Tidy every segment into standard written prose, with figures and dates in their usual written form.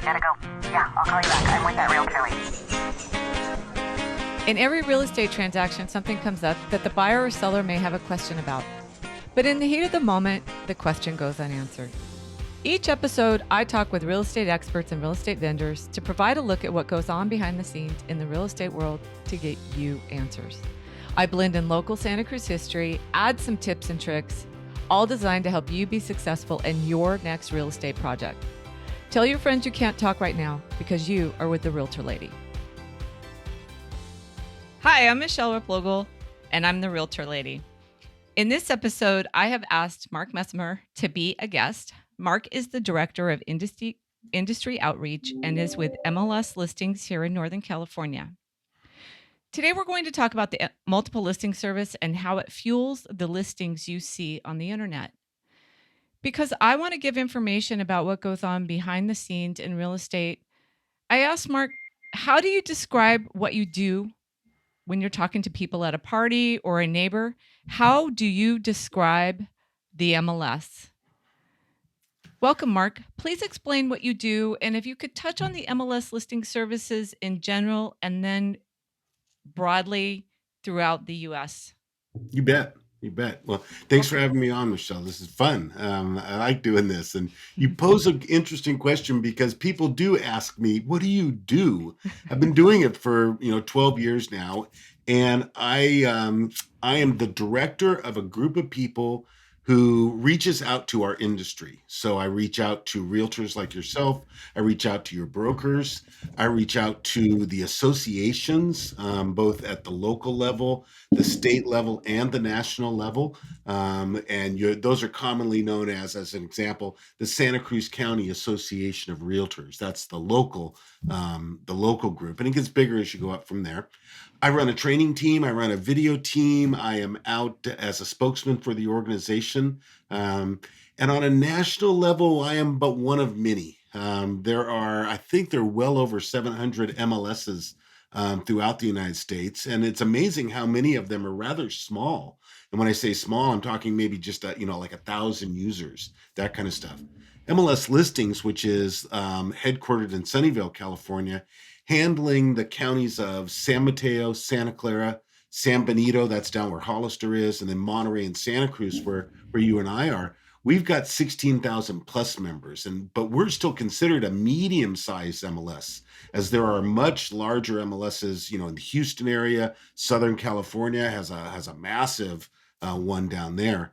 Gotta go. Yeah, I'll call you back. I'm with that realtor lady. In every real estate transaction, something comes up that the buyer or seller may have a question about. But in the heat of the moment, the question goes unanswered. Each episode, I talk with real estate experts and real estate vendors to provide a look at what goes on behind the scenes in the real estate world to get you answers. I blend in local Santa Cruz history, add some tips and tricks, all designed to help you be successful in your next real estate project. Tell your friends you can't talk right now because you are with the Realtor Lady. Hi, I'm Michelle Riplogel, and I'm the Realtor Lady. In this episode, I have asked Mark Messimer to be a guest. Mark is the Director of Industry Outreach and is with MLS Listings here in Northern California. Today, we're going to talk about the multiple listing service and how it fuels the listings you see on the internet. Because I want to give information about what goes on behind the scenes in real estate, I asked Mark, how do you describe what you do when you're talking to people at a party or a neighbor? How do you describe the MLS? Welcome, Mark. Please explain what you do, and if you could touch on the MLS listing services in general and then broadly throughout the U.S. You bet. You bet. Well, thanks for having me on, Michelle. This is fun. I like doing this. And you pose an interesting question because people do ask me, what do you do? I've been doing it for 12 years now. And I am the director of a group of people who reaches out to our industry. So I reach out to realtors like yourself. I reach out to your brokers. I reach out to the associations, both at the local level, the state level, and the national level. Those are commonly known as an example, the Santa Cruz County Association of Realtors. That's the local group, and it gets bigger as you go up from there. I run a training team. I run a video team. I am out as a spokesman for the organization. And on a national level, I am but one of many. I think there are well over 700 MLSs throughout the United States. And it's amazing how many of them are rather small. And when I say small, I'm talking maybe just, like 1,000 users, that kind of stuff. MLS Listings, which is headquartered in Sunnyvale, California, handling the counties of San Mateo, Santa Clara, San Benito, that's down where Hollister is, and then Monterey and Santa Cruz, where you and I are. We've got 16,000 plus members, but we're still considered a medium-sized MLS, as there are much larger MLSs, in the Houston area. Southern California has a massive one down there.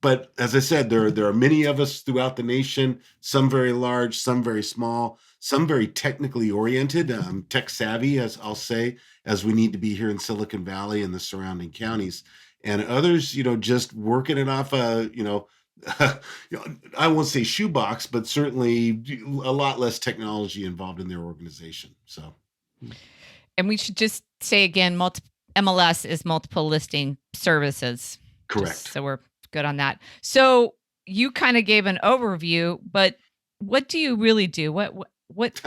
But as I said, there are many of us throughout the nation, some very large, some very small, some very technically oriented, tech savvy, as I'll say, as we need to be here in Silicon Valley and the surrounding counties, and others, just working it off I won't say shoebox, but certainly a lot less technology involved in their organization. So, and we should just say again, MLS is multiple listing services. Correct. So we're good on that. So you kind of gave an overview, but what do you really do? What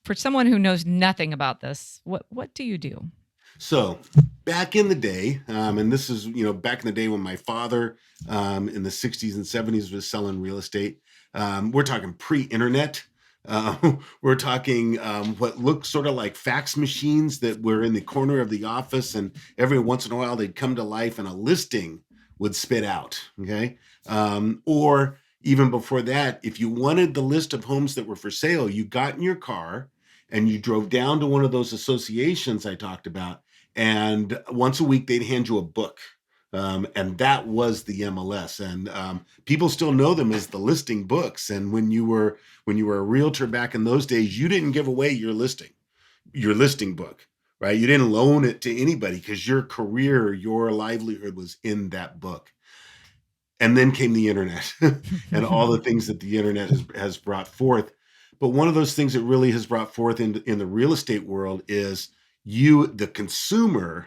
for someone who knows nothing about this, what do you do? So back in the day, and this is, back in the day when my father in the 60s and 70s was selling real estate, we're talking pre-internet. We're talking what looked sort of like fax machines that were in the corner of the office, and every once in a while they'd come to life and a listing would spit out, okay? Or even before that, if you wanted the list of homes that were for sale, you got in your car and you drove down to one of those associations I talked about, and once a week they'd hand you a book. And that was the MLS, and people still know them as the listing books. And when you were a realtor back in those days, you didn't give away your listing book, right? You didn't loan it to anybody because your career, your livelihood was in that book. And then came the internet and all the things that the internet has brought forth. But one of those things that really has brought forth in the real estate world is the consumer,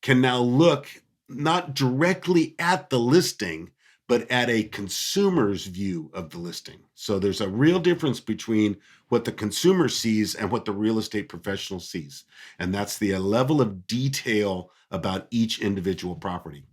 can now look not directly at the listing, but at a consumer's view of the listing. So there's a real difference between what the consumer sees and what the real estate professional sees. And that's the level of detail about each individual property.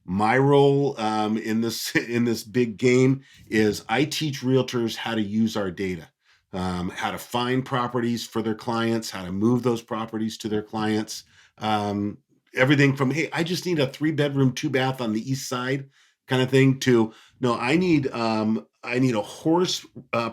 My role in this big game is I teach realtors how to use our data. how to find properties for their clients, how to move those properties to their clients. Um, Everything from, hey, I just need a 3-bedroom, 2-bath on the east side kind of thing, to no, I need a horse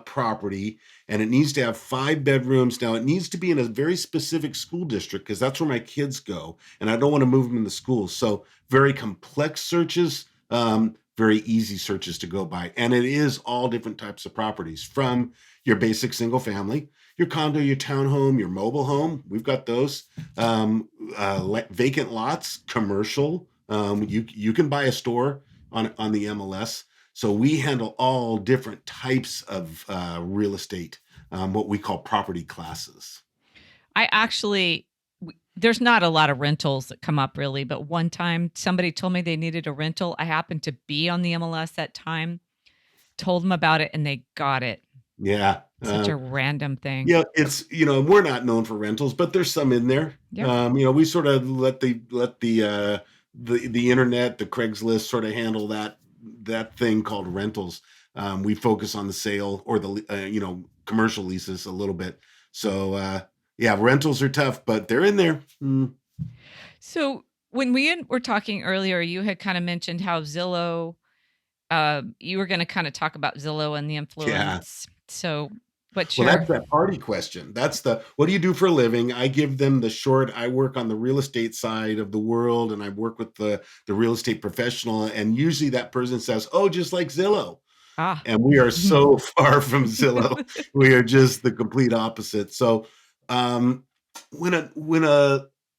property, and it needs to have 5 bedrooms. Now it needs to be in a very specific school district because that's where my kids go, and I don't want to move them in the schools. So very complex searches, very easy searches to go by. And it is all different types of properties, from your basic single family, your condo, your townhome, your mobile home. We've got those. Vacant lots, commercial. You can buy a store on the MLS. So we handle all different types of real estate, what we call property classes. I actually, there's not a lot of rentals that come up really, but one time somebody told me they needed a rental. I happened to be on the MLS that time, told them about it, and they got it. Yeah. Such a random thing. Yeah, it's, we're not known for rentals, but there's some in there. Yeah. We sort of let the internet, the Craigslist, sort of handle that thing called rentals. We focus on the sale or the commercial leases a little bit. So yeah, rentals are tough, but they're in there. So when we were talking earlier, you had kind of mentioned how Zillow, you were going to kind of talk about Zillow and the influence. Yeah. So what's Well, your... that's that party question. That's what do you do for a living? I give them the short. I work on the real estate side of the world, and I work with the real estate professional. And usually that person says, "Oh, just like Zillow." Ah. And we are so far from Zillow. We are just the complete opposite. So when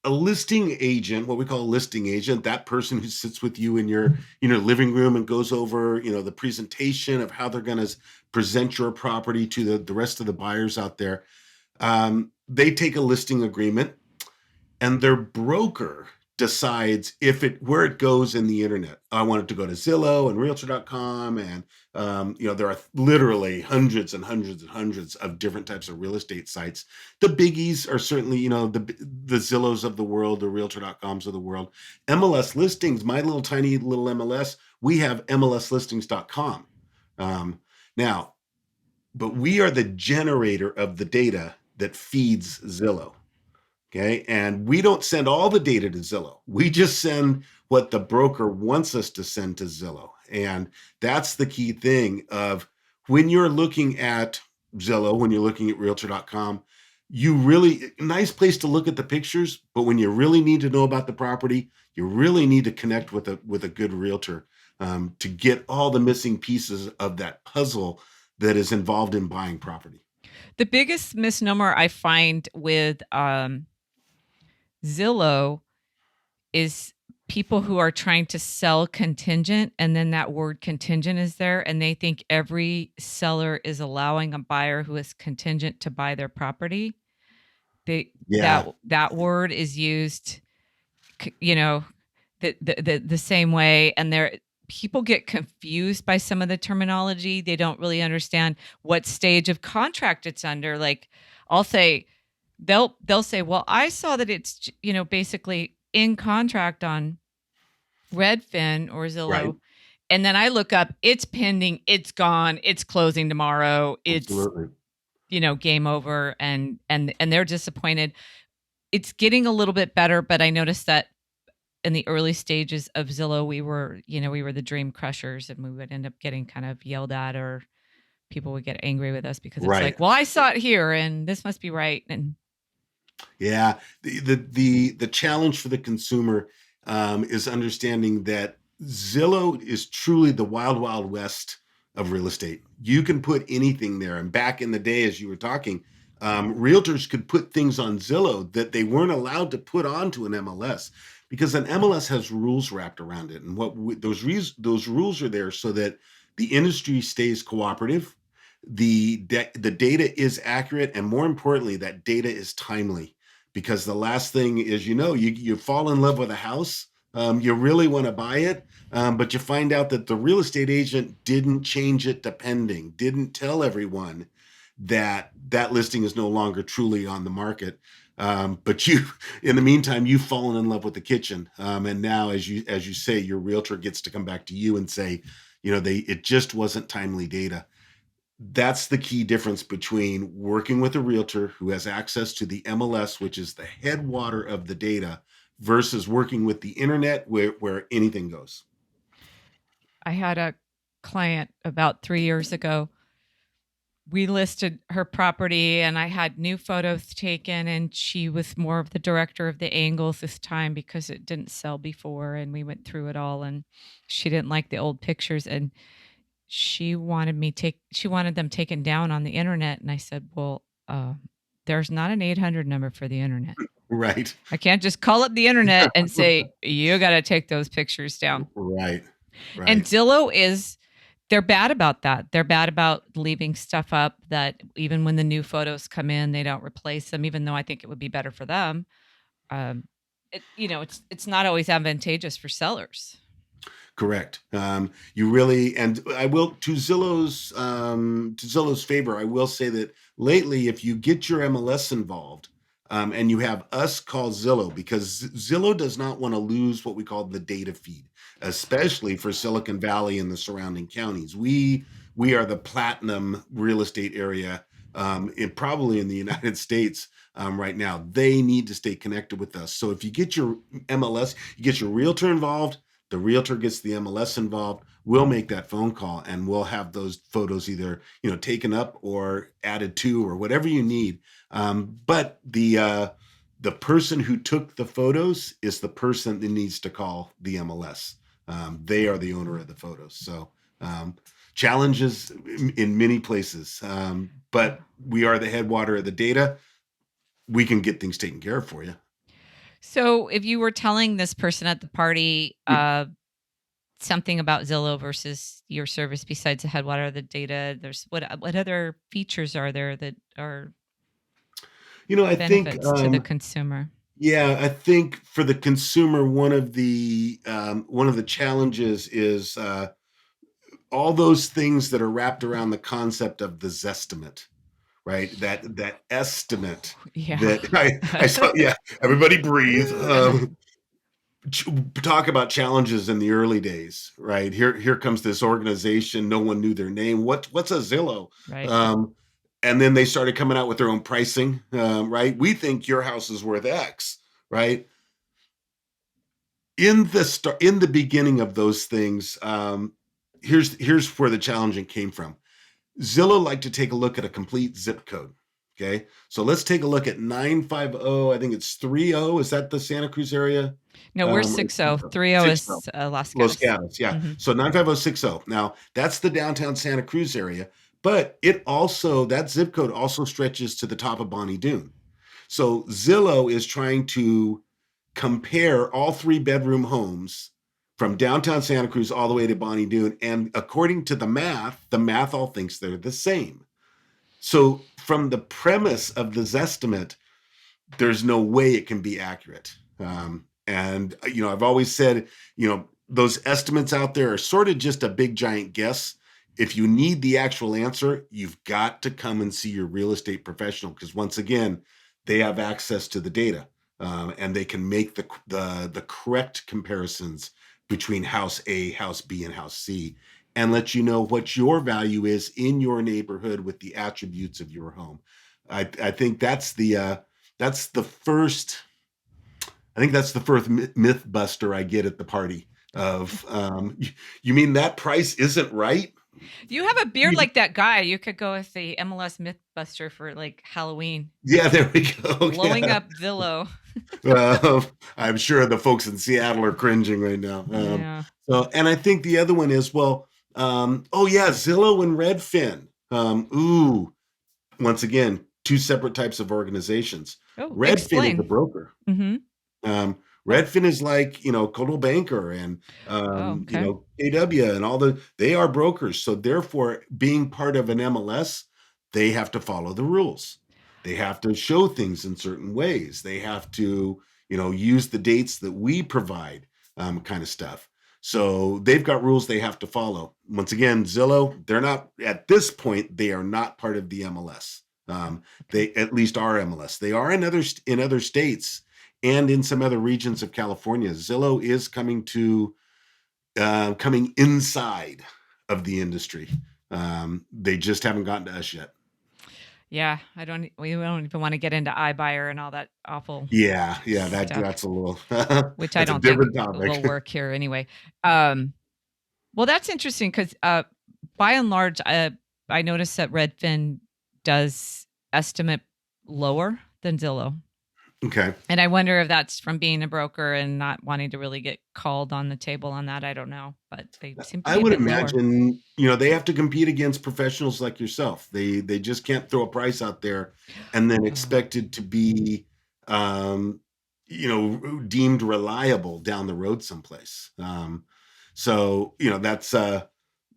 a listing agent, what we call a listing agent, that person who sits with you in your living room and goes over the presentation of how they're going to present your property to the rest of the buyers out there, they take a listing agreement, and their broker decides where it goes in the internet. I want it to go to Zillow and Realtor.com, and there are literally hundreds and hundreds and hundreds of different types of real estate sites. The biggies are certainly the Zillows of the world, the Realtor.coms of the world. MLS listings, my little tiny little MLS, we have MLSlistings.com. Now, but we are the generator of the data that feeds Zillow. Okay. And we don't send all the data to Zillow. We just send what the broker wants us to send to Zillow. And that's the key thing of when you're looking at Zillow, when you're looking at Realtor.com, nice place to look at the pictures, but when you really need to know about the property, you really need to connect with a good realtor to get all the missing pieces of that puzzle that is involved in buying property. The biggest misnomer I find with Zillow is people who are trying to sell contingent, and then that word contingent is there, and they think every seller is allowing a buyer who is contingent to buy their property. That word is used, the same way, and people get confused by some of the terminology. They don't really understand what stage of contract it's under. Like I'll say, they'll say, well, I saw that it's, basically in contract on Redfin or Zillow. Right. And then I look up, it's pending, it's gone, it's closing tomorrow. Absolutely. It's, game over, and they're disappointed. It's getting a little bit better, but I noticed that in the early stages of Zillow, we were the dream crushers, and we would end up getting kind of yelled at, or people would get angry with us because it's like, well, I saw it here and this must be right. And yeah, the challenge for the consumer is understanding that Zillow is truly the wild, wild west of real estate. You can put anything there. And back in the day, as you were talking, realtors could put things on Zillow that they weren't allowed to put onto an MLS, because an MLS has rules wrapped around it. And those rules are there so that the industry stays cooperative, the data is accurate, and more importantly, that data is timely. Because the last thing is, you fall in love with a house, you really want to buy it, but you find out that the real estate agent didn't change it to pending, didn't tell everyone that listing is no longer truly on the market. But in the meantime, you've fallen in love with the kitchen. And now, as you say, your realtor gets to come back to you and say, it just wasn't timely data. That's the key difference between working with a realtor who has access to the MLS, which is the headwater of the data, versus working with the internet where anything goes. I had a client about 3 years ago. We listed her property and I had new photos taken, and she was more of the director of the angles this time because it didn't sell before, and we went through it all, and she didn't like the old pictures, and she wanted them taken down on the internet. And I said, well, there's not an 800 number for the internet. Right. I can't just call up the internet and say, you got to take those pictures down. Right. And Zillow they're bad about that. They're bad about leaving stuff up that even when the new photos come in, they don't replace them, even though I think it would be better for them. It's not always advantageous for sellers. Correct. You really, and I will, to Zillow's favor, I will say that lately, if you get your MLS involved, and you have us call Zillow, because Zillow does not want to lose what we call the data feed, especially for Silicon Valley and the surrounding counties. We are the platinum real estate area, probably in the United States. Right now, they need to stay connected with us. So if you get your MLS, you get your realtor involved, the realtor gets the MLS involved, we'll make that phone call and we'll have those photos either, taken up or added to or whatever you need. But the person who took the photos is the person that needs to call the MLS. They are the owner of the photos. So challenges in many places, but we are the headwater of the data. We can get things taken care of for you. So if you were telling this person at the party something about Zillow versus your service besides the headwater of the data, there's what other features are there that are I benefits think to the consumer? Yeah, I think for the consumer, one of the challenges is all those things that are wrapped around the concept of the Zestimate, right? That estimate that I saw. Yeah, everybody breathe. Talk about challenges in the early days, right? Here comes this organization. No one knew their name. What's a Zillow? Right. And then they started coming out with their own pricing, right? We think your house is worth X, right? In the beginning of those things, here's where the challenging came from. Zillow liked to take a look at a complete zip code. Okay, so let's take a look at 950. I think it's 30. Is that the Santa Cruz area? No, we're 60. 30 is Los Gatos. Los Gatos, yeah. Mm-hmm. So 95060. Now that's the downtown Santa Cruz area, but that zip code also stretches to the top of Bonnie Doon. So Zillow is trying to compare all 3-bedroom homes from downtown Santa Cruz all the way to Bonnie Doon. And according to the math all thinks they're the same. So from the premise of the Zestimate, there's no way it can be accurate. And I've always said, those estimates out there are sort of just a big giant guess. If you need the actual answer, you've got to come and see your real estate professional, because once again, they have access to the data. And they can make the correct comparisons between house A, house B, and house C, and let you know what your value is in your neighborhood with the attributes of your home. I think that's the first. I think that's the first myth buster I get at the party. Of you mean that price isn't right? You have a beard like that guy. You could go with the MLS Mythbuster for like Halloween. Yeah, there we go. Blowing up Zillow. I'm sure the folks in Seattle are cringing right now. So, and I think the other one is, Zillow and Redfin. Once again, two separate types of organizations. Redfin is a broker. Mm-hmm. Redfin is like, Coldwell Banker and, KW and they are brokers. So therefore, being part of an MLS, they have to follow the rules. They have to show things in certain ways. They have to, use the dates that we provide, kind of stuff. So they've got rules they have to follow. Once again, Zillow, they're not, at this point, they are not part of the MLS. They at least are MLS. They are in other states and in some other regions of California. Zillow is coming inside of the industry. They just haven't gotten to us yet. Yeah, we don't even want to get into iBuyer and all that awful Yeah, stuff, that's a little which I that's a don't think different topic. will work here anyway. Well, that's interesting because by and large, I noticed that Redfin does estimate lower than Zillow. Okay. And I wonder if that's from being a broker and not wanting to really get called on the table on that. I don't know, but they seem to I be a would bit lower. imagine, they have to compete against professionals like yourself. They just can't throw a price out there and then expect it to be, deemed reliable down the road someplace. So that's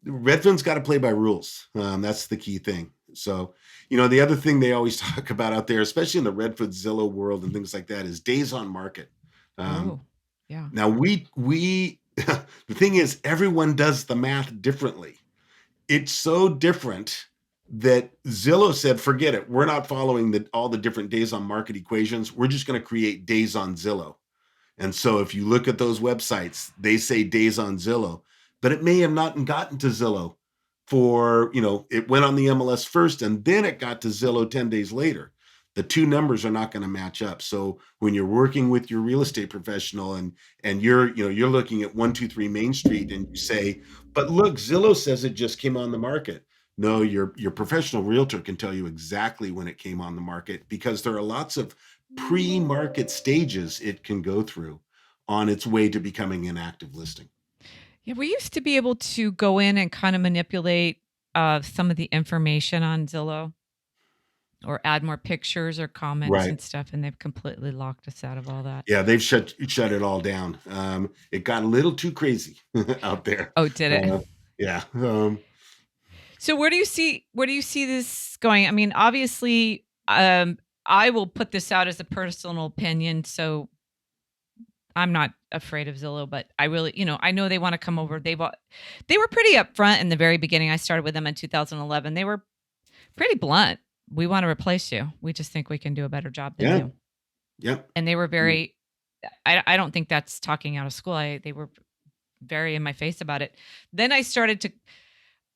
Redfin's got to play by rules. That's the key thing. So, the other thing they always talk about out there, especially in the Redfin Zillow world and things like that, is days on market. Yeah. Now we the thing is, everyone does the math differently. It's so different that Zillow said, forget it. We're not following all the different days on market equations. We're just going to create days on Zillow. And so if you look at those websites, they say days on Zillow, but it may have not gotten to Zillow for, it went on the MLS first and then it got to Zillow 10 days later. The two numbers are not going to match up. So when you're working with your real estate professional and you're looking at 123 Main Street and you say, but look, Zillow says it just came on the market. No, your professional realtor can tell you exactly when it came on the market, because there are lots of pre-market stages it can go through on its way to becoming an active listing. Yeah, we used to be able to go in and kind of manipulate some of the information on Zillow or add more pictures or comments and stuff, and they've completely locked us out of all that. Yeah, they've shut it all down. It got a little too crazy out there. Oh, did it? Yeah. So where do you see this going? I mean, obviously, I will put this out as a personal opinion, so I'm not afraid of Zillow, but I really, I know they want to come over. They were pretty upfront in the very beginning. I started with them in 2011. They were pretty blunt. We want to replace you. We just think we can do a better job than you. Yep. And they were very, I don't think that's talking out of school. They were very in my face about it. Then I started to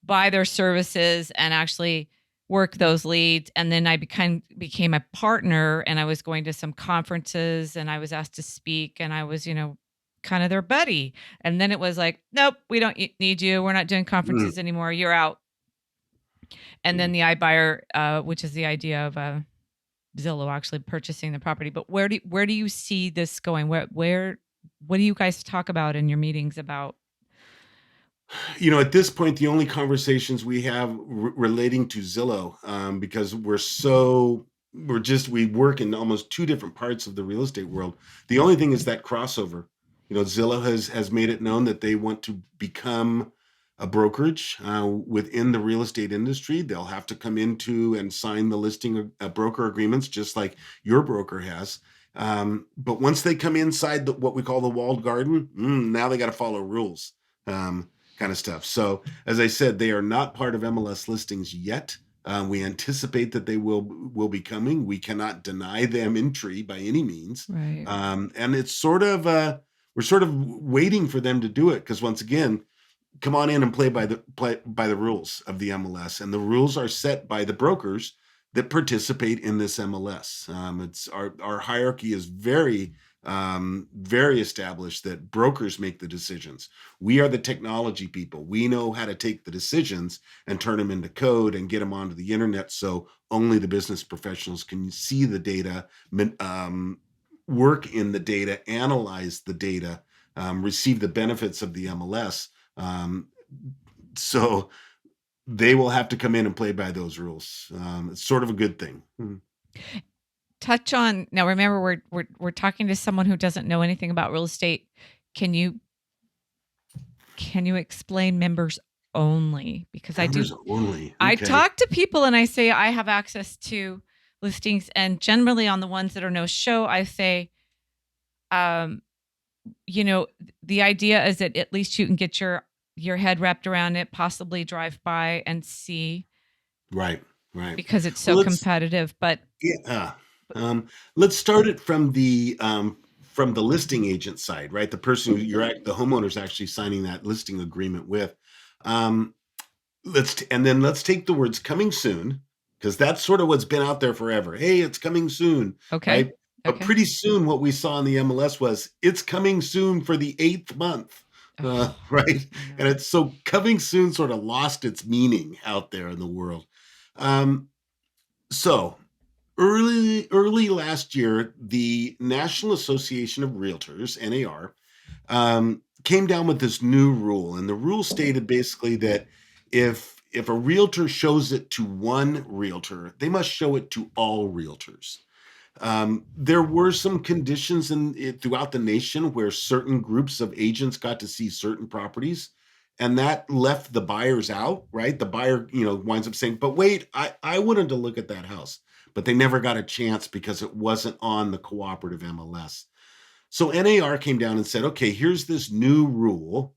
buy their services and actually work those leads. And then I became a partner, and I was going to some conferences and I was asked to speak, and I was, kind of their buddy. And then it was like, nope, we don't need you. We're not doing conferences anymore. You're out. And then the iBuyer, which is the idea of Zillow actually purchasing the property. But where do you see this going? What do you guys talk about in your meetings about? At this point, the only conversations we have relating to Zillow, because we work in almost two different parts of the real estate world. The only thing is that crossover. Zillow has made it known that they want to become a brokerage within the real estate industry. They'll have to come into and sign the listing broker agreements, just like your broker has. But once they come inside what we call the walled garden, now they got to follow rules, kind of stuff. So as I said, they are not part of MLS listings yet. We anticipate that they will be coming. We cannot deny them entry by any means. Right. And it's sort of we're sort of waiting for them to do it, because once again, come on in and play by the rules of the MLS, and the rules are set by the brokers that participate in this MLS. It's our hierarchy is very established, that brokers make the decisions. We are the technology people. We know how to take the decisions and turn them into code and get them onto the internet, so only the business professionals can see the data, work in the data, analyze the data, receive the benefits of the MLS. So they will have to come in and play by those rules. It's sort of a good thing. Touch on now. Remember, we're talking to someone who doesn't know anything about real estate. Can you explain members only? Because members only. Okay. I talk to people and I say I have access to listings, and generally on the ones that are no show, I say, the idea is that at least you can get your head wrapped around it, possibly drive by and see. Right. Because it's so competitive. But yeah, let's start it from the listing agent side, right? The person the homeowner's actually signing that listing agreement with. let's take the words coming soon, because that's sort of what's been out there forever. Hey, it's coming soon, Okay. right? But pretty soon, what we saw in the MLS was it's coming soon for the 8th month, right? And it's so coming soon sort of lost its meaning out there in the world. So early last year, the National Association of Realtors, NAR, came down with this new rule, and the rule stated basically that if a realtor shows it to one realtor, they must show it to all realtors. There were some conditions throughout the nation where certain groups of agents got to see certain properties, and that left the buyers out, right? The buyer, winds up saying, but wait, I wanted to look at that house, but they never got a chance because it wasn't on the cooperative MLS. So NAR came down and said, okay, here's this new rule.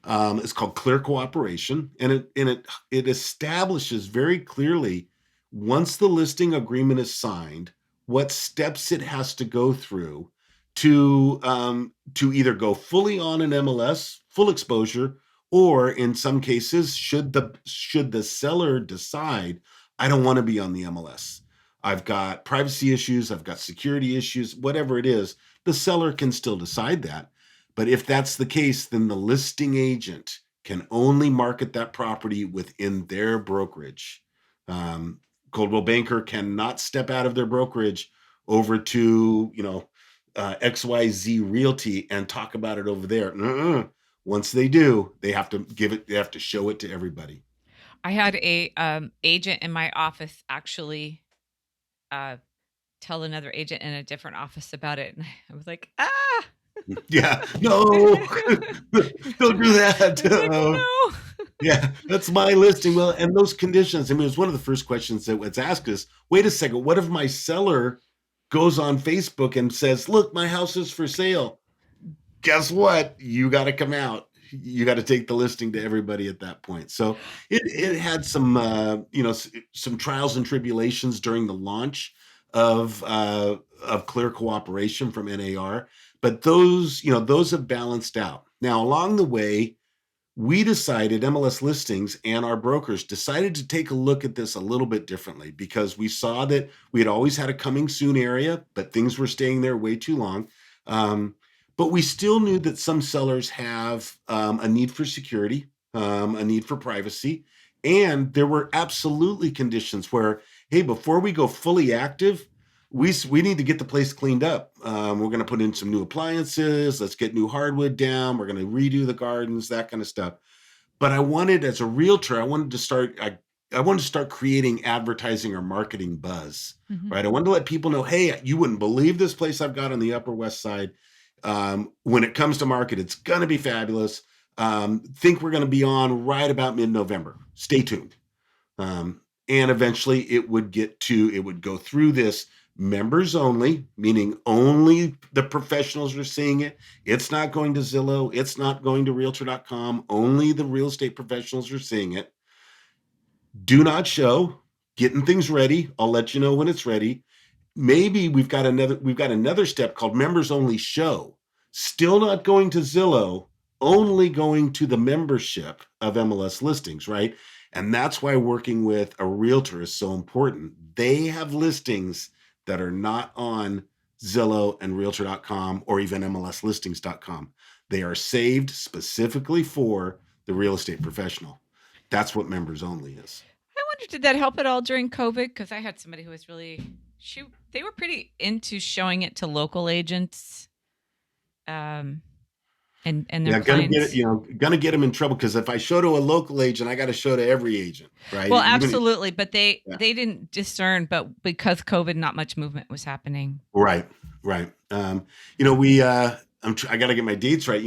It's called clear cooperation, and it establishes very clearly, once the listing agreement is signed, what steps it has to go through to either go fully on an MLS, full exposure, or in some cases, should the seller decide, I don't want to be on the MLS, I've got privacy issues, I've got security issues, whatever it is, the seller can still decide that. But if that's the case, then the listing agent can only market that property within their brokerage. Coldwell Banker cannot step out of their brokerage over to, XYZ Realty and talk about it over there. Once they do, they have to show it to everybody. I had a agent in my office actually tell another agent in a different office about it, and I was like, Yeah, no, don't do that. like, no. Yeah, that's my listing. Well, and those conditions, I mean, it was one of the first questions that was asked is, wait a second, what if my seller goes on Facebook and says, look, my house is for sale? Guess what? You got to come out. You got to take the listing to everybody at that point. So it had some, some trials and tribulations during the launch of clear cooperation from NAR, but those have balanced out. Now, along the way, we decided, MLS Listings and our brokers decided to take a look at this a little bit differently, because we saw that we had always had a coming soon area, but things were staying there way too long. But we still knew that some sellers have a need for security, a need for privacy. And there were absolutely conditions where, hey, before we go fully active, we need to get the place cleaned up. We're going to put in some new appliances. Let's get new hardwood down. We're going to redo the gardens, that kind of stuff. But I wanted, as a realtor, I wanted to start creating advertising or marketing buzz, right? I wanted to let people know, hey, you wouldn't believe this place I've got on the Upper West Side. When it comes to market, it's going to be fabulous. Think we're going to be on right about mid-November. Stay tuned. And eventually it would go through this members only, meaning only the professionals are seeing it. It's not going to Zillow. It's not going to realtor.com. Only the real estate professionals are seeing it. Do not show. Getting things ready. I'll let you know when it's ready. Maybe we've got another step called members only show. Still not going to Zillow, only going to the membership of MLS Listings, right? And that's why working with a realtor is so important. They have listings that are not on Zillow and realtor.com or even MLSlistings.com. They are saved specifically for the real estate professional. That's what members only is. I wonder, did that help at all during COVID? Because I had somebody who was they were pretty into showing it to local agents. And their clients. Gonna get them in trouble, because if I show to a local agent, I got to show to every agent, right? Well, absolutely, but they didn't discern. But because COVID, not much movement was happening. Right. I got to get my dates right.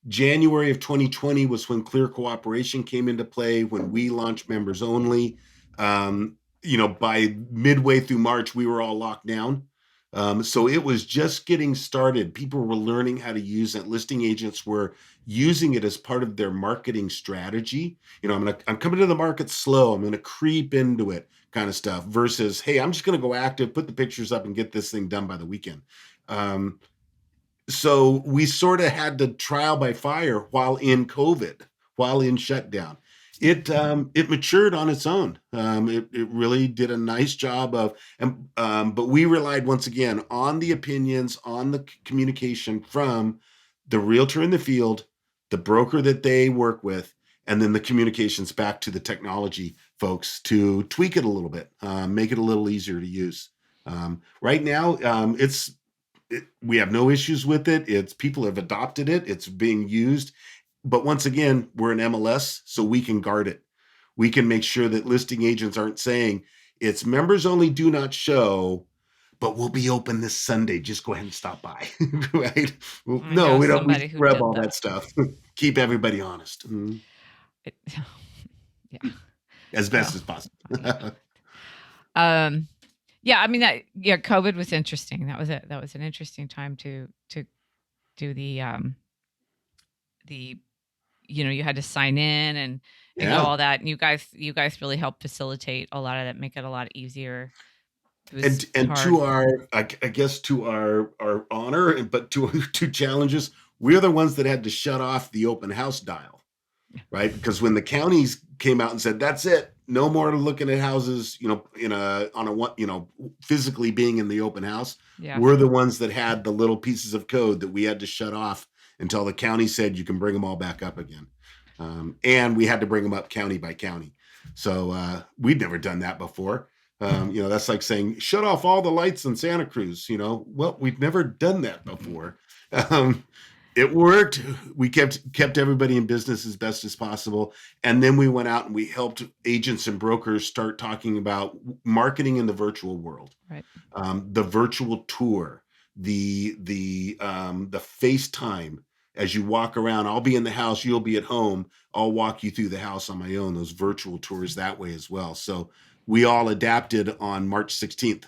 January of 2020 was when clear cooperation came into play, when we launched members only. By midway through March, we were all locked down. So it was just getting started. People were learning how to use it. Listing agents were using it as part of their marketing strategy. I'm coming to the market slow. I'm going to creep into it, kind of stuff, versus, hey, I'm just going to go active, put the pictures up and get this thing done by the weekend. So we sort of had to trial by fire while in COVID, while in shutdown. It matured on its own. It really did a nice job of, but we relied once again on the opinions, on the communication from the realtor in the field, the broker that they work with, and then the communications back to the technology folks to tweak it a little bit, make it a little easier to use. Right now, we have no issues with it. It's people have adopted it. It's being used. But once again, we're an MLS, so we can guard it. We can make sure that listing agents aren't saying it's members only, do not show, but we'll be open this Sunday. Just go ahead and stop by. Right? Well, I no, know we don't. We somebody who scrub did all that. that stuff. Keep everybody honest. It- yeah. As best No. as possible. Yeah, I mean COVID was interesting. That was an interesting time to do the you had to sign in and do Yeah. all that, and you guys really helped facilitate a lot of that, make it a lot easier. It was And hard. to our, I guess to our honor, but to challenges, we're the ones that had to shut off the open house dial, right? Because when the counties came out and said, that's it, no more looking at houses, physically being in the open house, Yeah. we're the ones that had the little pieces of code that we had to shut off until the county said you can bring them all back up again. And we had to bring them up county by county. So we'd never done that before. That's like saying, shut off all the lights in Santa Cruz. Well, we've never done that before. It worked. We kept everybody in business as best as possible. And then we went out and we helped agents and brokers start talking about marketing in the virtual world. Right. The virtual tour, the FaceTime. As you walk around, I'll be in the house, you'll be at home. I'll walk you through the house on my own, those virtual tours that way as well. So we all adapted on March 16th,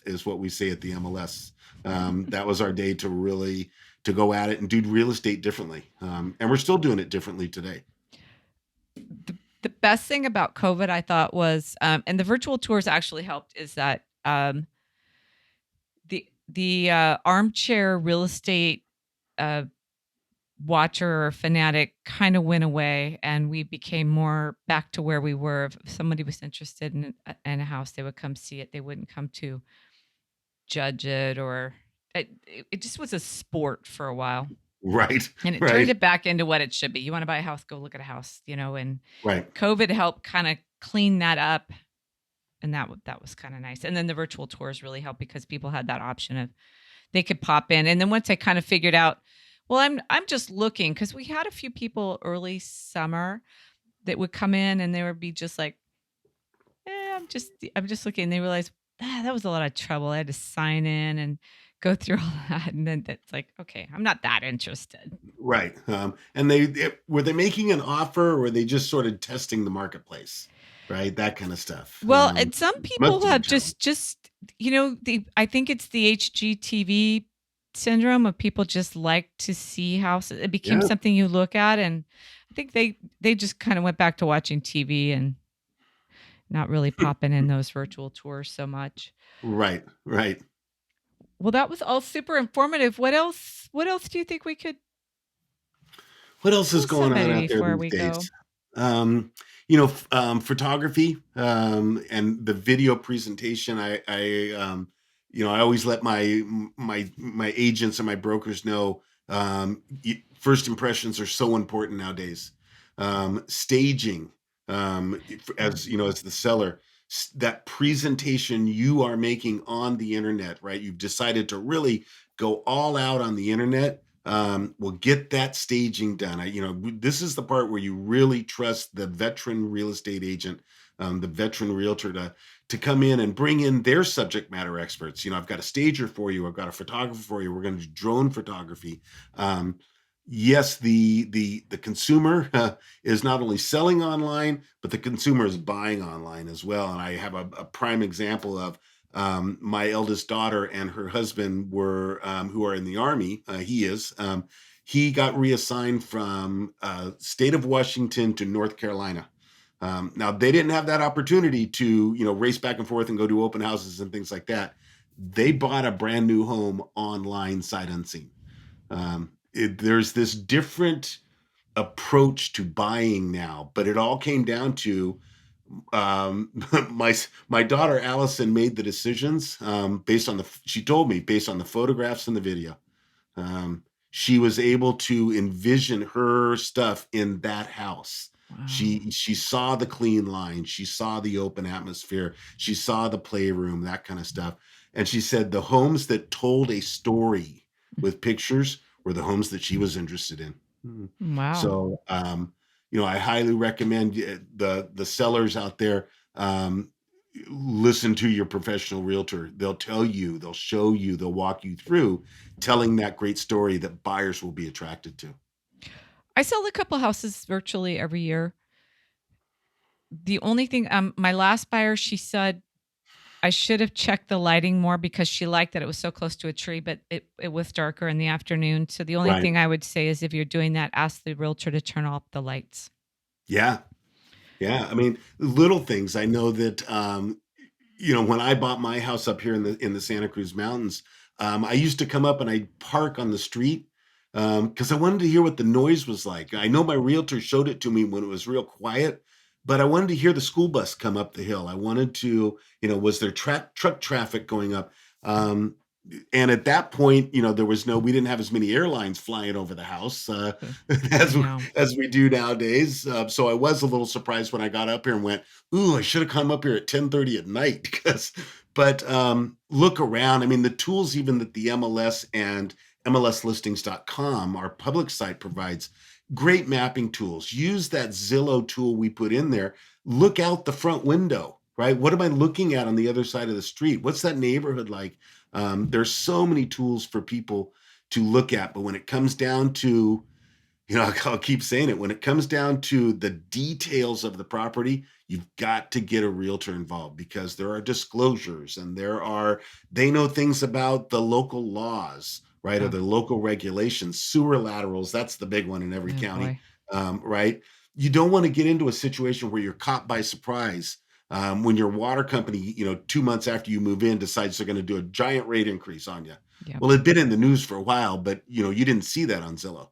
is what we say at the MLS. That was our day to go at it and do real estate differently. And we're still doing it differently today. The best thing about COVID, I thought, was, and the virtual tours actually helped, is that the armchair real estate watcher or fanatic kind of went away, and we became more back to where we were. If somebody was interested in a house, they would come see it. They wouldn't come to judge it, or it just was a sport for a while. Right. And it turned it back into what it should be. You want to buy a house, go look at a house, and right. COVID helped kind of clean that up. And that was kind of nice. And then the virtual tours really helped because people had that option of they could pop in. And then once I kind of figured out, well, I'm just looking, because we had a few people early summer that would come in and they would be just like, I'm just looking. And they realized that was a lot of trouble. I had to sign in and go through all that. And then it's like, okay, I'm not that interested. Right. And were they making an offer, or were they just sort of testing the marketplace? Right. That kind of stuff. Well, and some people have just I think it's the HGTV syndrome of people just like to see houses. It became something you look at, and I think they just kind of went back to watching TV and not really popping in those virtual tours so much. Right. Well, that was all super informative. What else do you think we could? What else is going on out there these days? Photography and the video presentation. I always let my agents and my brokers know first impressions are so important nowadays. Staging, as the seller, that presentation you are making on the internet, right? You've decided to really go all out on the internet. We'll get that staging done. This is the part where you really trust the veteran real estate agent, the veteran realtor to come in and bring in their subject matter experts. I've got a stager for you. I've got a photographer for you. We're going to do drone photography. Yes, the consumer is not only selling online, but the consumer is buying online as well. And I have a prime example of my eldest daughter and her husband who are in the Army. He got reassigned from state of Washington to North Carolina. Now they didn't have that opportunity to, race back and forth and go do open houses and things like that. They bought a brand new home online, sight unseen. There's this different approach to buying now, but it all came down to my daughter Allison made the decisions based on she told me based on the photographs and the video. She was able to envision her stuff in that house. Wow. She saw the clean lines, she saw the open atmosphere, she saw the playroom, that kind of stuff. And she said the homes that told a story with pictures were the homes that she was interested in. Wow. So, I highly recommend the sellers out there, listen to your professional realtor. They'll tell you, they'll show you, they'll walk you through telling that great story that buyers will be attracted to. I sell a couple houses virtually every year. The only thing, my last buyer, she said I should have checked the lighting more because she liked that it was so close to a tree, but it was darker in the afternoon. So the only Right. thing I would say is if you're doing that, ask the realtor to turn off the lights. Yeah. Yeah. I mean, little things. I know that, when I bought my house up here in the Santa Cruz Mountains, I used to come up and I'd park on the street because I wanted to hear what the noise was like. I know my realtor showed it to me when it was real quiet, but I wanted to hear the school bus come up the hill. I wanted to, was there truck traffic going up? And at that point, we didn't have as many airlines flying over the house as know. as we do nowadays. So I was a little surprised when I got up here and went, "Ooh, I should have come up here at 10:30 at night." But look around. I mean, the tools even that the MLS and MLSlistings.com, our public site, provides great mapping tools. Use that Zillow tool we put in there. Look out the front window, right? What am I looking at on the other side of the street? What's that neighborhood like? There's so many tools for people to look at, but when it comes down to, I'll keep saying it, when it comes down to the details of the property, you've got to get a realtor involved because there are disclosures and they know things about the local laws, right? Or the local regulations, sewer laterals. That's the big one in every county, right? You don't want to get into a situation where you're caught by surprise when your water company, 2 months after you move in, decides they're going to do a giant rate increase on you. Yep. Well, it'd been in the news for a while, but you didn't see that on Zillow.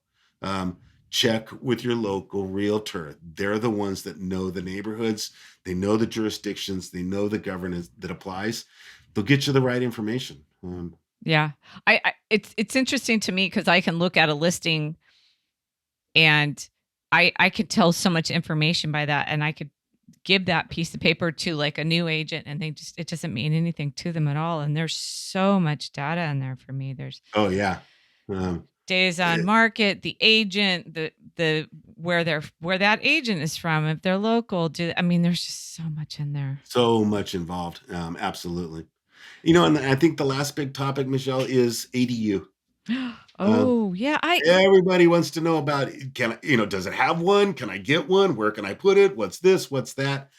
Check with your local realtor. They're the ones that know the neighborhoods. They know the jurisdictions. They know the governance that applies. They'll get you the right information. Yeah. It's interesting to me because I can look at a listing and I could tell so much information by that, and I could give that piece of paper to like a new agent and it doesn't mean anything to them at all. And there's so much data in there for me. There's days on market, the agent, the where that agent is from, if they're local, there's just so much in there. So much involved. Absolutely. And I think the last big topic, Michelle, is ADU. Yeah. Everybody wants to know about, does it have one? Can I get one? Where can I put it? What's this? What's that?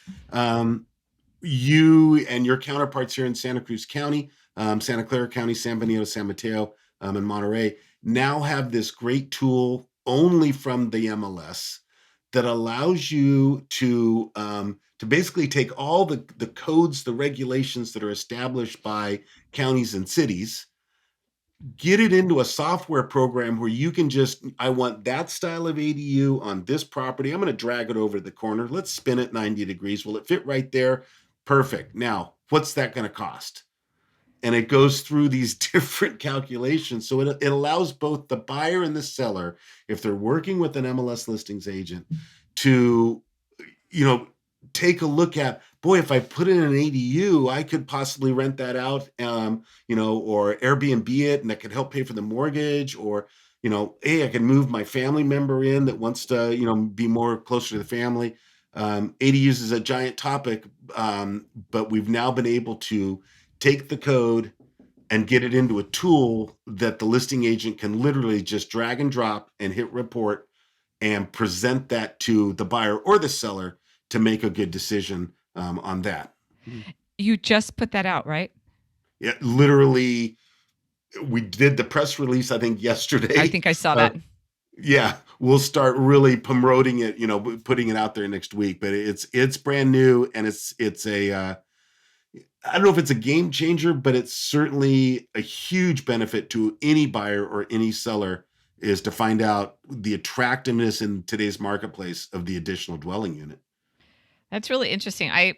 You and your counterparts here in Santa Cruz County, Santa Clara County, San Benito, San Mateo, and Monterey now have this great tool only from the MLS that allows you to basically take all the codes, the regulations that are established by counties and cities, get it into a software program where you can I want that style of ADU on this property. I'm going to drag it over to the corner. Let's spin it 90 degrees. Will it fit right there? Perfect. Now, what's that going to cost? And it goes through these different calculations. So it allows both the buyer and the seller, if they're working with an MLS listings agent, to, take a look at, boy, if I put in an ADU, I could possibly rent that out, or Airbnb it, and that could help pay for the mortgage, or, hey, I can move my family member in that wants to, be more closer to the family. ADUs is a giant topic, but we've now been able to take the code and get it into a tool that the listing agent can literally just drag and drop and hit report and present that to the buyer or the seller to make a good decision on that. You just put that out, right? Yeah, literally, we did the press release, I think, yesterday. I think I saw that. Yeah, we'll start really promoting it, putting it out there next week. But it's brand new, and it's a I don't know if it's a game changer, but it's certainly a huge benefit to any buyer or any seller is to find out the attractiveness in today's marketplace of the additional dwelling unit. That's really interesting. I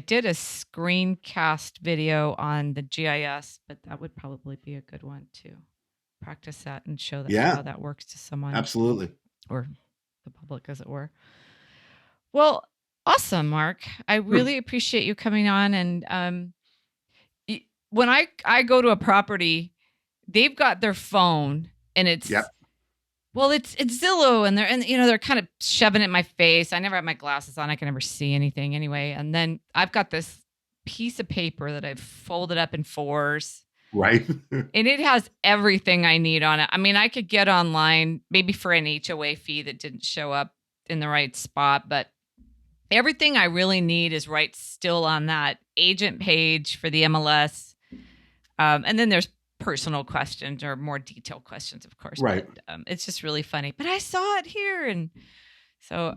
did a screencast video on the GIS, but that would probably be a good one to practice that and show that Yeah, how that works to someone absolutely. or the public, as it were. Well, awesome, Mark. I really appreciate you coming on. And when I go to a property, they've got their phone, and it's Yep. well, it's Zillow, and they're kind of shoving it in my face. I never have my glasses on; I can never see anything anyway. And then I've got this piece of paper that I've folded up in fours, Right. and it has everything I need on it. I mean, I could get online maybe for an HOA fee that didn't show up in the right spot, but everything I really need is right still on that agent page for the MLS. And then there's personal questions or more detailed questions, of course. Right. But it's just really funny. But I saw it here, and so,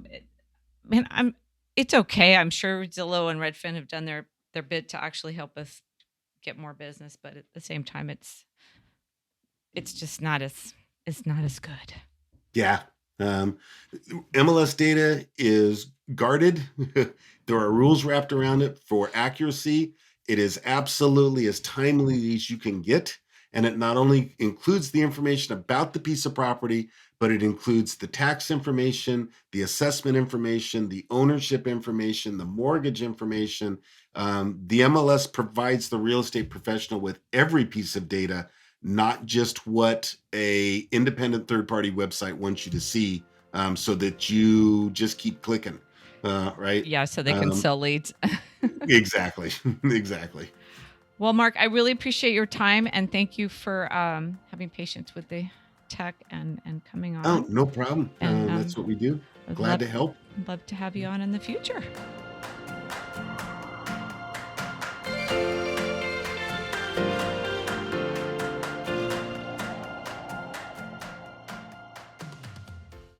it's okay. I'm sure Zillow and Redfin have done their bit to actually help us get more business, but at the same time, it's just not as good. Yeah. MLS data is guarded. There are rules wrapped around it for accuracy. It is absolutely as timely as you can get. And it not only includes the information about the piece of property, but it includes the tax information, the assessment information, the ownership information, the mortgage information. The MLS provides the real estate professional with every piece of data, not just what a independent third-party website wants you to see, so that you just keep clicking, right? Yeah, so they can sell leads. Exactly. Exactly. Well, Mark, I really appreciate your time, and thank you for having patience with the tech and coming on. Oh, no problem. And That's what we do. Glad to help. Love to have you on in the future.